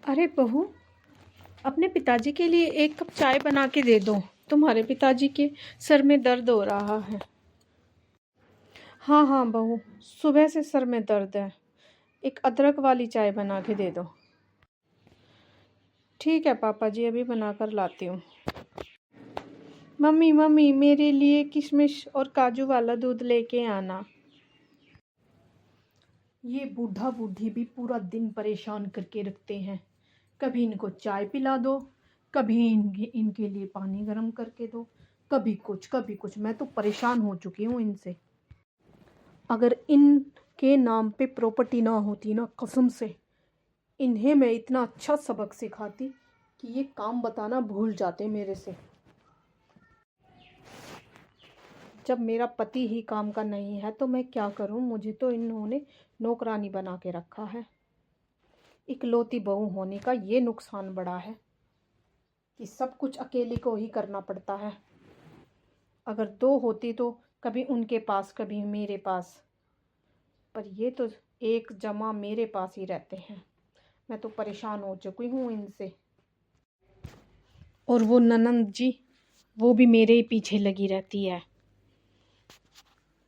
अरे बहू, अपने पिताजी के लिए एक कप चाय बना के दे दो। तुम्हारे पिताजी के सर में दर्द हो रहा है। हाँ हाँ बहू, सुबह से सर में दर्द है। एक अदरक वाली चाय बना के दे दो। ठीक है पापा जी, अभी बना कर लाती हूँ। मम्मी मम्मी, मेरे लिए किशमिश और काजू वाला दूध लेके आना। ये बूढ़ा बूढ़ी भी पूरा दिन परेशान करके रखते हैं। कभी इनको चाय पिला दो, कभी इनके लिए पानी गर्म करके दो, कभी कुछ। मैं तो परेशान हो चुकी हूँ इनसे। अगर इनके नाम पे प्रॉपर्टी ना होती ना, कसम से इन्हें मैं इतना अच्छा सबक सिखाती कि ये काम बताना भूल जाते मेरे से। जब मेरा पति ही काम का नहीं है तो मैं क्या करूं? मुझे तो इन्होंने नौकरानी बना के रखा है। इकलौती बहू होने का ये नुकसान बड़ा है कि सब कुछ अकेले को ही करना पड़ता है। अगर दो होती तो कभी उनके पास कभी मेरे पास, पर ये तो एक जमा मेरे पास ही रहते हैं। मैं तो परेशान हो चुकी हूँ इनसे। और वो ननंद जी, वो भी मेरे ही पीछे लगी रहती है।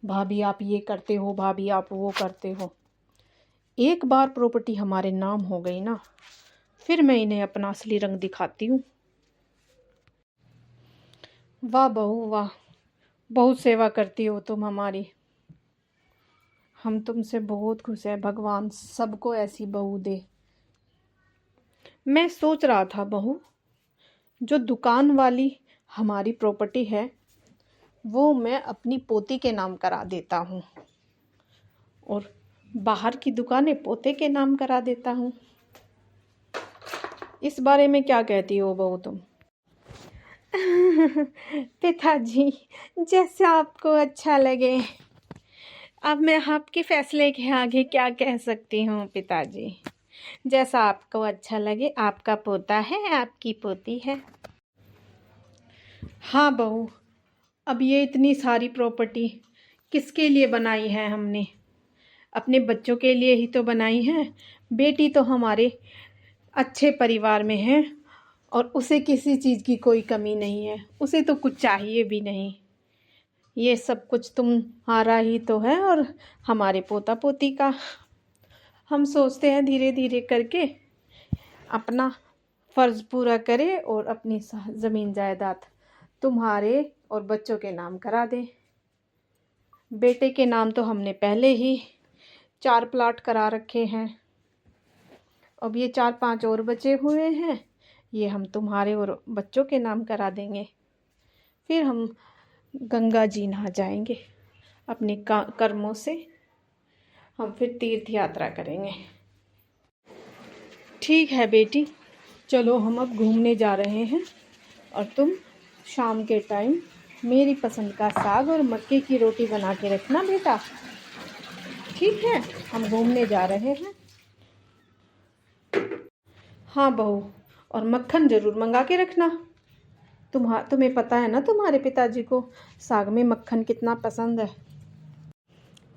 भाभी आप ये करते हो, भाभी आप वो करते हो। एक बार प्रॉपर्टी हमारे नाम हो गई ना, फिर मैं इन्हें अपना असली रंग दिखाती हूँ। वाह बहू वाह, बहुत सेवा करती हो तुम हमारी। हम तुमसे बहुत खुश हैं। भगवान सबको ऐसी बहू दे। मैं सोच रहा था बहू, जो दुकान वाली हमारी प्रॉपर्टी है वो मैं अपनी पोती के नाम करा देता हूँ और बाहर की दुकानें पोते के नाम करा देता हूँ। इस बारे में क्या कहती हो बहू तुम? पिताजी, जैसे आपको अच्छा लगे। अब मैं आपके फैसले के आगे क्या कह सकती हूँ पिताजी। जैसा आपको अच्छा लगे। आपका पोता है, आपकी पोती है। हाँ बहू, अब ये इतनी सारी प्रॉपर्टी किसके लिए बनाई है हमने? अपने बच्चों के लिए ही तो बनाई है। बेटी तो हमारे अच्छे परिवार में है और उसे किसी चीज़ की कोई कमी नहीं है। उसे तो कुछ चाहिए भी नहीं। ये सब कुछ तुम्हारा ही तो है और हमारे पोता पोती का। हम सोचते हैं धीरे धीरे करके अपना फ़र्ज़ पूरा करें और अपनी ज़मीन जायदाद तुम्हारे और बच्चों के नाम करा दें। बेटे के नाम तो हमने पहले ही 4 प्लाट करा रखे हैं। अब ये 4-5 और बचे हुए हैं, ये हम तुम्हारे और बच्चों के नाम करा देंगे। फिर हम गंगा जी नहा जाएंगे अपने कर्मों से। हम फिर तीर्थ यात्रा करेंगे। ठीक है बेटी, चलो हम अब घूमने जा रहे हैं और तुम शाम के टाइम मेरी पसंद का साग और मक्के की रोटी बना के रखना बेटा। ठीक है, हम घूमने जा रहे हैं। हाँ बहू, और मक्खन ज़रूर मंगा के रखना। तुम्हें पता है ना तुम्हारे पिताजी को साग में मक्खन कितना पसंद है।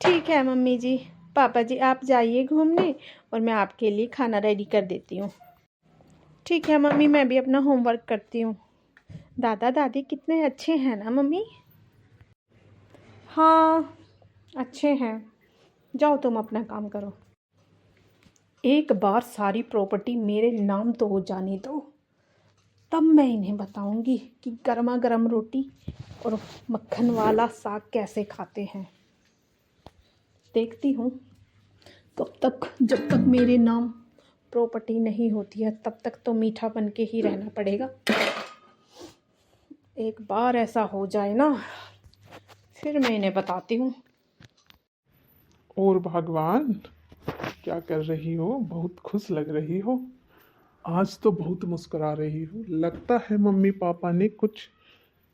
ठीक है मम्मी जी। पापा जी आप जाइए घूमने और मैं आपके लिए खाना रेडी कर देती हूँ। ठीक है मम्मी, मैं भी अपना होमवर्क करती हूँ। दादा दादी कितने अच्छे हैं ना मम्मी? हाँ अच्छे हैं। जाओ तुम अपना काम करो। एक बार सारी प्रॉपर्टी मेरे नाम तो हो जाने दो, तब मैं इन्हें बताऊंगी कि गर्मा गर्म रोटी और मक्खन वाला साग कैसे खाते हैं। देखती हूँ कब तक, जब तक मेरे नाम प्रॉपर्टी नहीं होती है तब तक तो मीठा बन के ही रहना पड़ेगा। एक बार ऐसा हो जाए ना, फिर मैं इन्हें बताती हूँ। और भगवान, क्या कर रही हो? बहुत खुश लग रही हो। आज तो बहुत मुस्कुरा रही हो। लगता है मम्मी पापा ने कुछ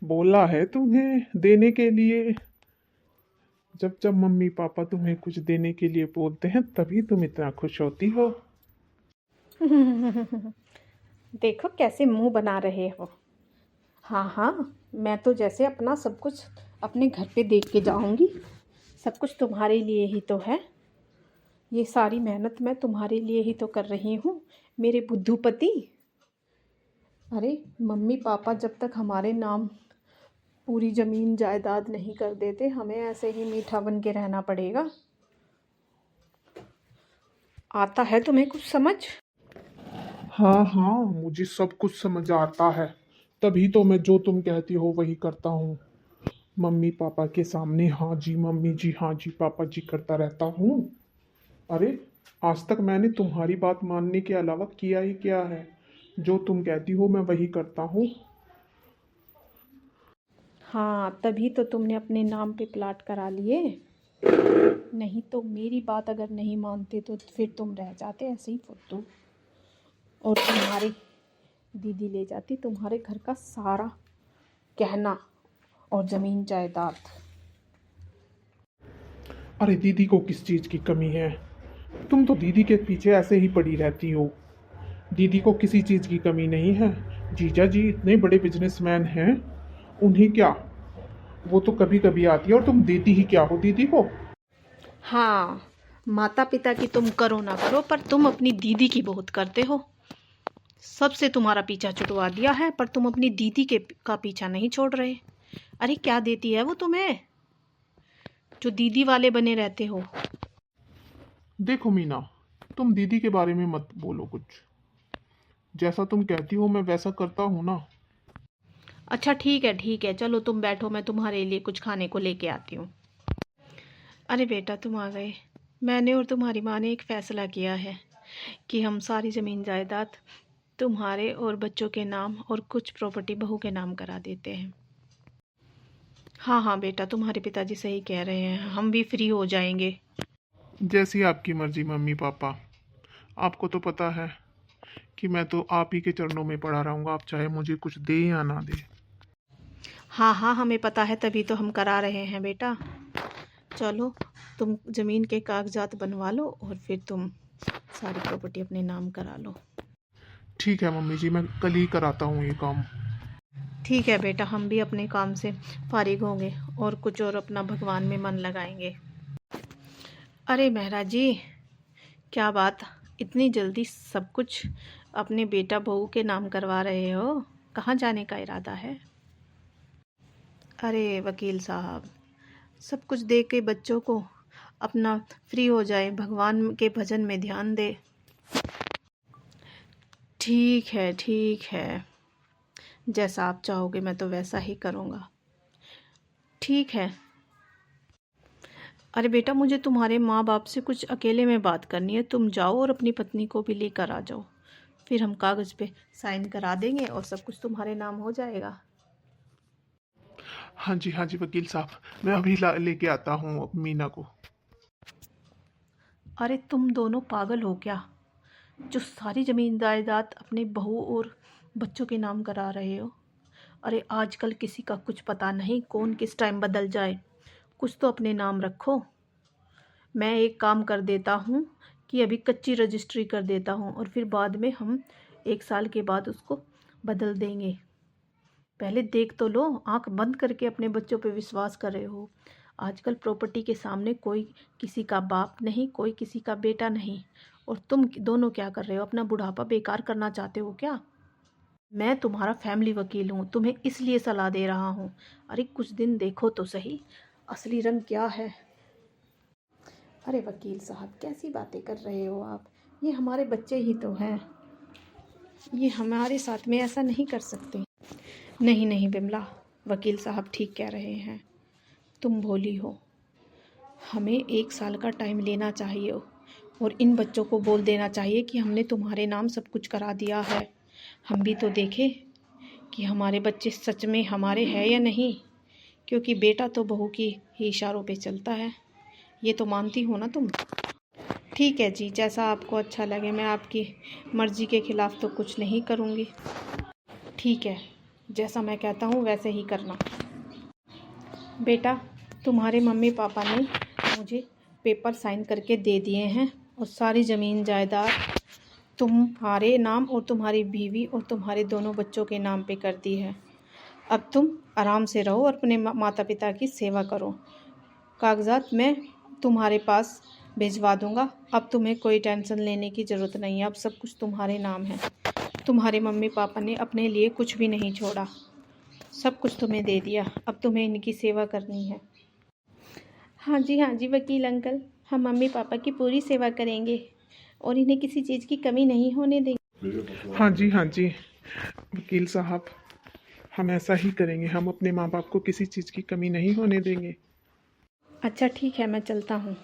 बोला है तुम्हें देने के लिए। जब जब मम्मी पापा तुम्हें कुछ देने के लिए बोलते हैं तभी तुम इतना खुश होती हो। देखो कैसे मुंह बना रहे हो। हाँ हाँ, मैं तो जैसे अपना सब कुछ अपने घर पे देख के जाऊंगी। सब कुछ तुम्हारे लिए ही तो है। ये सारी मेहनत मैं तुम्हारे लिए ही तो कर रही हूँ, मेरे बुद्धूपति। अरे मम्मी पापा जब तक हमारे नाम पूरी ज़मीन जायदाद नहीं कर देते, हमें ऐसे ही मीठा बन के रहना पड़ेगा। आता है तुम्हें कुछ समझ? हाँ हाँ, मुझे सब कुछ समझ आता है, तभी तो मैं जो तुम कहती हो वही करता हूँ। मम्मी पापा के सामने हाँ जी मम्मी जी, हाँ जी पापा जी करता रहता हूँ। अरे, आज तक मैंने तुम्हारी बात मानने के अलावा किया ही क्या है? जो तुम कहती हो मैं वही करता हूँ। हाँ, तभी तो तुमने अपने नाम पे प्लाट करा लिए। नहीं तो मेरी बात अगर नहीं मानते तो फिर तुम रह जाते ऐसे ही फुद्दू, और तुम्हारी दीदी ले जाती तुम्हारे घर का सारा गहना और ज़मीन जायदाद। अरे दीदी को किस चीज़ की कमी है? तुम तो दीदी के पीछे ऐसे ही पड़ी रहती हो। दीदी को किसी चीज़ की कमी नहीं है। जीजा जी इतने बड़े बिजनेसमैन हैं, उन्हें क्या? वो तो कभी कभी आती है, और तुम देती ही क्या हो दीदी को? हाँ, माता पिता की तुम करो ना करो, पर तुम अपनी दीदी की बहुत करते हो। सबसे तुम्हारा पीछा छुड़वा दिया है, पर तुम अपनी दीदी के का पीछा नहीं छोड़ रहे। अरे क्या देती है वो तुम्हें, जो दीदी वाले बने रहते हो? देखो मीना, तुम दीदी के बारे में मत बोलो कुछ। जैसा तुम कहती हो मैं वैसा करता हूँ ना। अच्छा ठीक है, चलो तुम बैठो, मैं तुम्हारे लिए कुछ खाने को लेके आती हूँ। अरे बेटा तुम आ गए। मैंने और तुम्हारी माँ ने एक फ़ैसला किया है कि हम सारी ज़मीन जायदाद तुम्हारे और बच्चों के नाम और कुछ प्रॉपर्टी बहू के नाम करा देते हैं। हाँ हाँ बेटा, तुम्हारे पिताजी सही कह रहे हैं, हम भी फ्री हो जाएंगे। जैसी आपकी मर्जी मम्मी पापा। आपको तो पता है कि मैं तो आप ही के चरणों में पड़ा रहूँगा, आप चाहे मुझे कुछ दे या ना दे। हाँ हाँ, हमें पता है, तभी तो हम करा रहे हैं बेटा। चलो तुम ज़मीन के कागजात बनवा लो और फिर तुम सारी प्रॉपर्टी अपने नाम करा लो। ठीक है मम्मी जी, मैं कल ही कराता हूँ ये काम। ठीक है बेटा, हम भी अपने काम से फारिग होंगे और कुछ और अपना भगवान में मन लगाएंगे। अरे महाराज जी, क्या बात, इतनी जल्दी सब कुछ अपने बेटा बहू के नाम करवा रहे हो? कहाँ जाने का इरादा है? अरे वकील साहब, सब कुछ दे के बच्चों को अपना फ्री हो जाए, भगवान के भजन में ध्यान दे। ठीक है, जैसा आप चाहोगे मैं तो वैसा ही करूँगा। ठीक है। अरे बेटा, मुझे तुम्हारे माँ बाप से कुछ अकेले में बात करनी है, तुम जाओ और अपनी पत्नी को भी लेकर आ जाओ, फिर हम कागज़ पे साइन करा देंगे और सब कुछ तुम्हारे नाम हो जाएगा। हाँ जी वकील साहब, मैं अभी लेके आता हूँ मीना को। अरे तुम दोनों पागल हो क्या, जो सारी ज़मीन जायदाद अपने बहू और बच्चों के नाम करा रहे हो? अरे आजकल किसी का कुछ पता नहीं, कौन किस टाइम बदल जाए, कुछ तो अपने नाम रखो। मैं एक काम कर देता हूँ कि अभी कच्ची रजिस्ट्री कर देता हूँ और फिर बाद में हम 1 साल के बाद उसको बदल देंगे। पहले देख तो लो, आंख बंद करके अपने बच्चों पे विश्वास कर रहे हो। आजकल प्रॉपर्टी के सामने कोई किसी का बाप नहीं, कोई किसी का बेटा नहीं। और तुम दोनों क्या कर रहे हो, अपना बुढ़ापा बेकार करना चाहते हो क्या? मैं तुम्हारा फैमिली वकील हूँ, तुम्हें इसलिए सलाह दे रहा हूँ। अरे कुछ दिन देखो तो सही, असली रंग क्या है। अरे वकील साहब, कैसी बातें कर रहे हो आप? ये हमारे बच्चे ही तो हैं, ये हमारे साथ में ऐसा नहीं कर सकते। नहीं बिमला, वकील साहब ठीक कह रहे हैं, तुम भोली हो। हमें 1 साल का टाइम लेना चाहिए और इन बच्चों को बोल देना चाहिए कि हमने तुम्हारे नाम सब कुछ करा दिया है। हम भी तो देखें कि हमारे बच्चे सच में हमारे हैं या नहीं, क्योंकि बेटा तो बहू की ही इशारों पे चलता है। ये तो मानती हो ना तुम? ठीक है जी, जैसा आपको अच्छा लगे, मैं आपकी मर्ज़ी के ख़िलाफ़ तो कुछ नहीं करूँगी। ठीक है, जैसा मैं कहता हूँ वैसे ही करना। बेटा, तुम्हारे मम्मी पापा ने मुझे पेपर साइन करके दे दिए हैं और सारी ज़मीन जायदाद तुम्हारे नाम और तुम्हारी बीवी और तुम्हारे दोनों बच्चों के नाम पे कर दी है। अब तुम आराम से रहो और अपने माता पिता की सेवा करो। कागजात मैं तुम्हारे पास भिजवा दूँगा। अब तुम्हें कोई टेंशन लेने की ज़रूरत नहीं है, अब सब कुछ तुम्हारे नाम है। तुम्हारे मम्मी पापा ने अपने लिए कुछ भी नहीं छोड़ा, सब कुछ तुम्हें दे दिया। अब तुम्हें इनकी सेवा करनी है। हाँ जी वकील अंकल, हम मम्मी पापा की पूरी सेवा करेंगे और इन्हें किसी चीज़ की कमी नहीं होने देंगे। हाँ जी वकील साहब, हम ऐसा ही करेंगे। हम अपने माँ बाप को किसी चीज़ की कमी नहीं होने देंगे। अच्छा ठीक है, मैं चलता हूँ।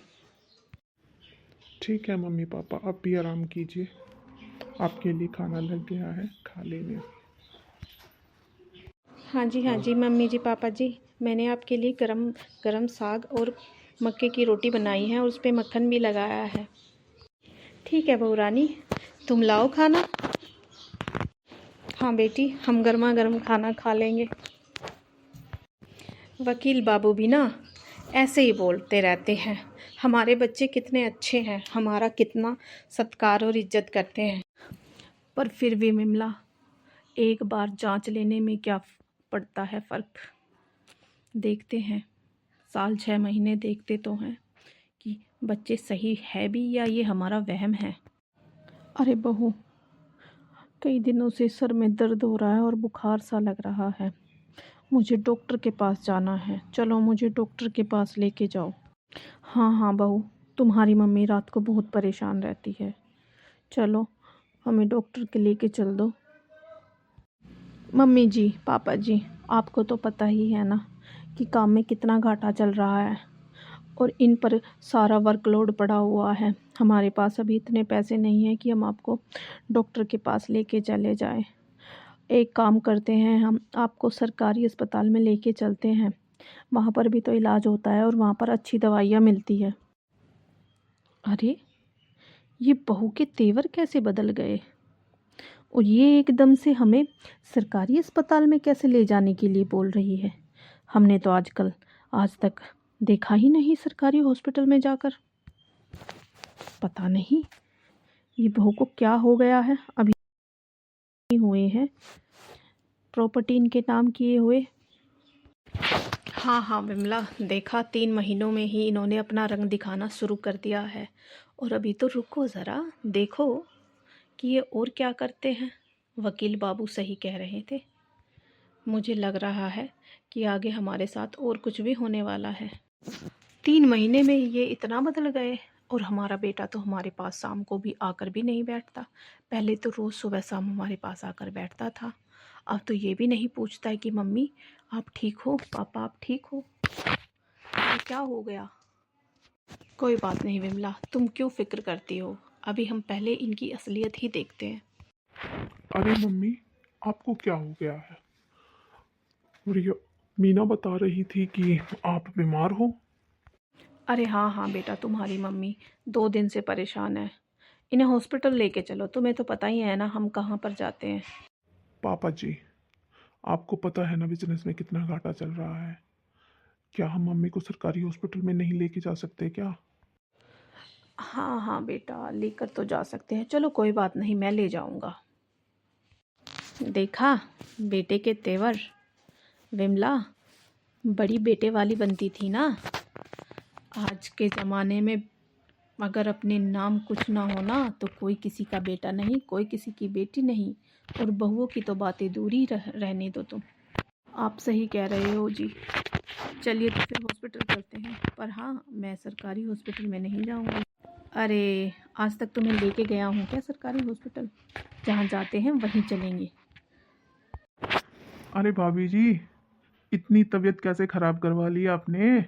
ठीक है मम्मी पापा, आप भी आराम कीजिए। आपके लिए खाना लग गया है, खा लेने। हाँ जी मम्मी जी पापा जी, मैंने आपके लिए गरम गरम साग और मक्के की रोटी बनाई है और उस पर मक्खन भी लगाया है। ठीक है बहू रानी, तुम लाओ खाना। हाँ बेटी, हम गर्मा गर्म खाना खा लेंगे। वकील बाबू भी ना ऐसे ही बोलते रहते हैं, हमारे बच्चे कितने अच्छे हैं, हमारा कितना सत्कार और इज्जत करते हैं। पर फिर भी विमला, एक बार जांच लेने में क्या पड़ता है फ़र्क। देखते हैं, साल 6 महीने देखते तो हैं कि बच्चे सही है भी या ये हमारा वहम है। अरे बहू, कई दिनों से सर में दर्द हो रहा है और बुखार सा लग रहा है। मुझे डॉक्टर के पास जाना है, चलो मुझे डॉक्टर के पास लेके जाओ। हाँ बहू, तुम्हारी मम्मी रात को बहुत परेशान रहती है, चलो हमें डॉक्टर के लेके चल दो। मम्मी जी पापा जी, आपको तो पता ही है ना कि काम में कितना घाटा चल रहा है और इन पर सारा वर्कलोड पड़ा हुआ है। हमारे पास अभी इतने पैसे नहीं हैं कि हम आपको डॉक्टर के पास लेके चले जाएं। एक काम करते हैं, हम आपको सरकारी अस्पताल में लेके चलते हैं, वहाँ पर भी तो इलाज होता है और वहाँ पर अच्छी दवाइयाँ मिलती है। अरे, ये बहू के तेवर कैसे बदल गए और ये एकदम से हमें सरकारी अस्पताल में कैसे ले जाने के लिए बोल रही है। हमने तो आज तक देखा ही नहीं सरकारी हॉस्पिटल में जाकर। पता नहीं ये बहू को क्या हो गया है। अभी हुए हैं प्रॉपर्टी इनके नाम किए हुए। हाँ विमला, देखा 3 महीनों में ही इन्होंने अपना रंग दिखाना शुरू कर दिया है। और अभी तो रुको ज़रा, देखो कि ये और क्या करते हैं। वकील बाबू सही कह रहे थे, मुझे लग रहा है कि आगे हमारे साथ और कुछ भी होने वाला है। 3 महीने में ये इतना बदल गए। और हमारा बेटा तो हमारे पास शाम को भी आकर भी नहीं बैठता। पहले तो रोज़ सुबह शाम हमारे पास आकर बैठता था, अब तो ये भी नहीं पूछता है कि मम्मी आप ठीक हो, पापा आप ठीक हो। ये क्या हो गया। कोई बात नहीं विमला, तुम क्यों फिक्र करती हो, अभी हम पहले इनकी असलियत ही देखते हैं। अरे मम्मी, आपको क्या हो गया है? और ये मीना बता रही थी कि आप बीमार हो। अरे हाँ बेटा, तुम्हारी मम्मी 2 दिन से परेशान है, इन्हें हॉस्पिटल लेके चलो। तुम्हें तो पता ही है ना हम कहाँ पर जाते हैं। पापा जी, आपको पता है ना बिजनेस में कितना घाटा चल रहा है। क्या हम मम्मी को सरकारी हॉस्पिटल में नहीं लेके जा सकते क्या? हाँ बेटा, लेकर तो जा सकते हैं, चलो कोई बात नहीं, मैं ले जाऊंगा। देखा बेटे के तेवर, विमला बड़ी बेटे वाली बनती थी ना। आज के ज़माने में अगर अपने नाम कुछ ना हो ना तो कोई किसी का बेटा नहीं, कोई किसी की बेटी नहीं। और बहुओं की तो बातें दूर ही रहने दो तुम। आप सही कह रहे हो जी। चलिए तो फिर हॉस्पिटल चलते हैं, पर हाँ मैं सरकारी हॉस्पिटल में नहीं जाऊंगी। अरे, आज तक तुम्हें लेके गया हूँ क्या सरकारी हॉस्पिटल? जहाँ जाते हैं वहीं चलेंगे। अरे भाभी जी, इतनी तबीयत कैसे खराब करवा ली आपने?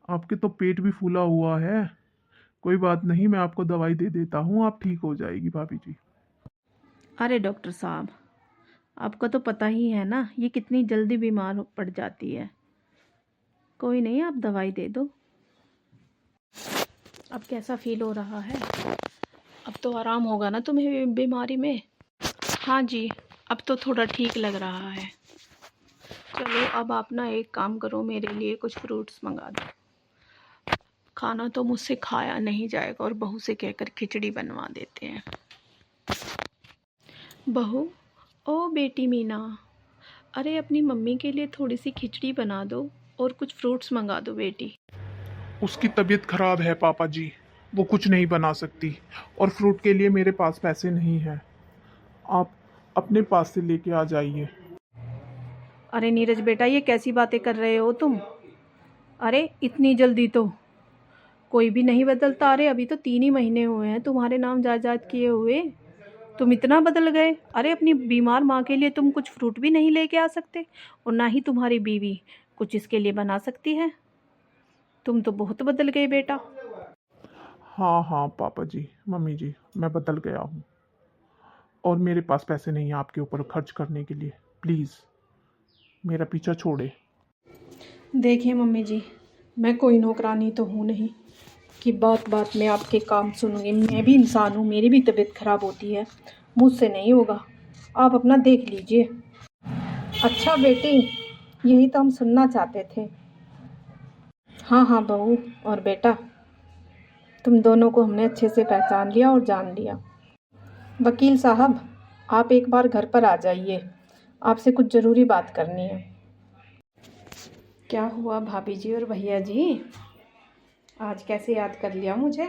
आपके तो पेट भी फूला हुआ है। कोई बात नहीं, मैं आपको दवाई दे देता हूँ, आप ठीक हो जाएगी भाभी जी। अरे डॉक्टर साहब, आपका तो पता ही है ना ये कितनी जल्दी बीमार पड़ जाती है। कोई नहीं, आप दवाई दे दो। अब कैसा फील हो रहा है? अब तो आराम होगा ना तुम्हें बीमारी में? हाँ जी, अब तो थोड़ा ठीक लग रहा है। चलो अब आप ना एक काम करो, मेरे लिए कुछ फ्रूट्स मंगा दो। खाना तो मुझसे खाया नहीं जाएगा और बहू से कहकर खिचड़ी बनवा देते हैं। बहू, ओ बेटी मीना, अरे अपनी मम्मी के लिए थोड़ी सी खिचड़ी बना दो और कुछ फ्रूट्स मंगा दो बेटी। उसकी तबीयत खराब है पापा जी, वो कुछ नहीं बना सकती, और फ्रूट के लिए मेरे पास पैसे नहीं हैं। आप अपने पास से लेके आ जाइए। अरे नीरज बेटा, ये कैसी बातें कर रहे हो तुम? अरे इतनी जल्दी तो कोई भी नहीं बदलता। अरे अभी तो 3 ही महीने हुए हैं तुम्हारे नाम जायदाद किए हुए, तुम इतना बदल गए। अरे अपनी बीमार माँ के लिए तुम कुछ फ्रूट भी नहीं लेके आ सकते, और ना ही तुम्हारी बीवी कुछ इसके लिए बना सकती है। तुम तो बहुत बदल गए बेटा। हाँ हाँ पापा जी, मम्मी जी, मैं बदल गया हूँ, और मेरे पास पैसे नहीं हैं आपके ऊपर खर्च करने के लिए। प्लीज़ मेरा पीछा छोड़े। देखिए मम्मी जी, मैं कोई नौकरानी तो हूँ नहीं कि बात बात में आपके काम सुनूंगी। मैं भी इंसान हूँ, मेरी भी तबीयत खराब होती है, मुझसे नहीं होगा। आप अपना देख लीजिए। अच्छा बेटी, यही तो हम सुनना चाहते थे। हाँ हाँ बहू और बेटा, तुम दोनों को हमने अच्छे से पहचान लिया और जान लिया। वकील साहब, आप एक बार घर पर आ जाइए, आपसे कुछ ज़रूरी बात करनी है। क्या हुआ भाभी जी और भैया जी, आज कैसे याद कर लिया मुझे?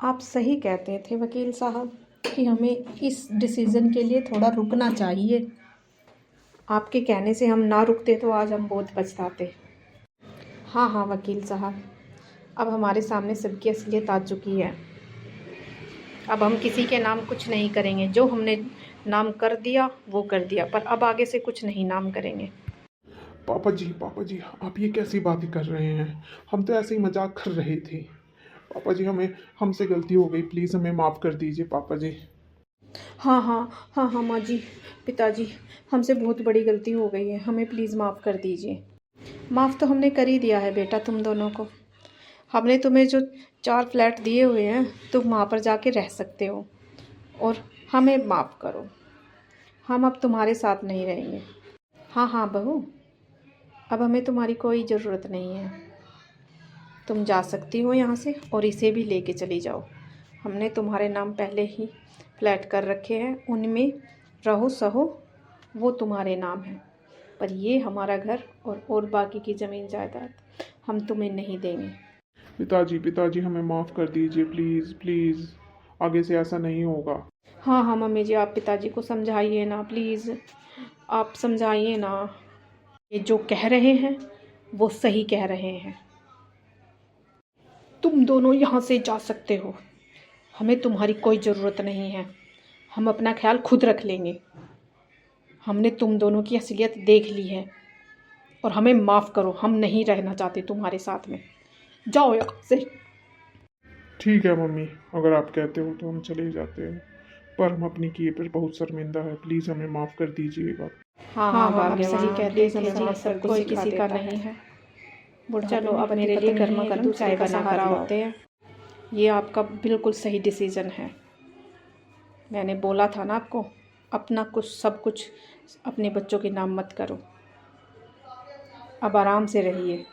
आप सही कहते थे वकील साहब कि हमें इस डिसीज़न के लिए थोड़ा रुकना चाहिए। आपके कहने से हम ना रुकते तो आज हम बहुत पछताते। हाँ हाँ वकील साहब, अब हमारे सामने सबकी असलियत आ चुकी है। अब हम किसी के नाम कुछ नहीं करेंगे, जो हमने नाम कर दिया वो कर दिया, पर अब आगे से कुछ नहीं नाम करेंगे। पापा जी, आप ये कैसी बातें कर रहे हैं? हम तो ऐसे ही मजाक कर रहे थे। पापा जी, हमसे गलती हो गई, प्लीज़ हमें माफ़ कर दीजिए पापा जी। हाँ हाँ हाँ हाँ माँ जी, पिताजी, हमसे बहुत बड़ी गलती हो गई है, हमें प्लीज़ माफ़ कर दीजिए। माफ़ तो हमने कर ही दिया है बेटा तुम दोनों को। हमने तुम्हें जो 4 फ्लैट दिए हुए हैं, तुम वहाँ पर जाके रह सकते हो, और हमें माफ़ करो, हम अब तुम्हारे साथ नहीं रहेंगे। हाँ हाँ बहू, अब हमें तुम्हारी कोई ज़रूरत नहीं है, तुम जा सकती हो यहाँ से, और इसे भी लेके चली जाओ। हमने तुम्हारे नाम पहले ही फ्लैट कर रखे हैं, उनमें रहो सहो, वो तुम्हारे नाम है, पर ये हमारा घर और बाकी की ज़मीन जायदाद हम तुम्हें नहीं देंगे। पिताजी हमें माफ़ कर दीजिए, प्लीज़ प्लीज़, आगे से ऐसा नहीं होगा। हाँ हाँ मम्मी जी, आप पिताजी को समझाइए ना प्लीज़, आप समझाइए ना। ये जो कह रहे हैं वो सही कह रहे हैं। तुम दोनों यहाँ से जा सकते हो, हमें तुम्हारी कोई ज़रूरत नहीं है, हम अपना ख्याल खुद रख लेंगे। हमने तुम दोनों की असलियत देख ली है, और हमें माफ़ करो, हम नहीं रहना चाहते तुम्हारे साथ में। जाओ यहाँ से। ठीक है मम्मी, अगर आप कहते हो तो हम चले जाते हैं, पर हम अपनी किए पर बहुत शर्मिंदा है, प्लीज़ हमें माफ़ कर दीजिएगा। हाँ हाँ आप सही कहते थे जी, सब कोई किसी का नहीं है। चलो अब मेरे लिए गर्मा गर्म चाय का सहारा होते हैं। ये आपका बिल्कुल सही डिसीज़न है। मैंने बोला था ना आपको, अपना कुछ सब कुछ अपने बच्चों के नाम मत करो। अब आराम से रहिए।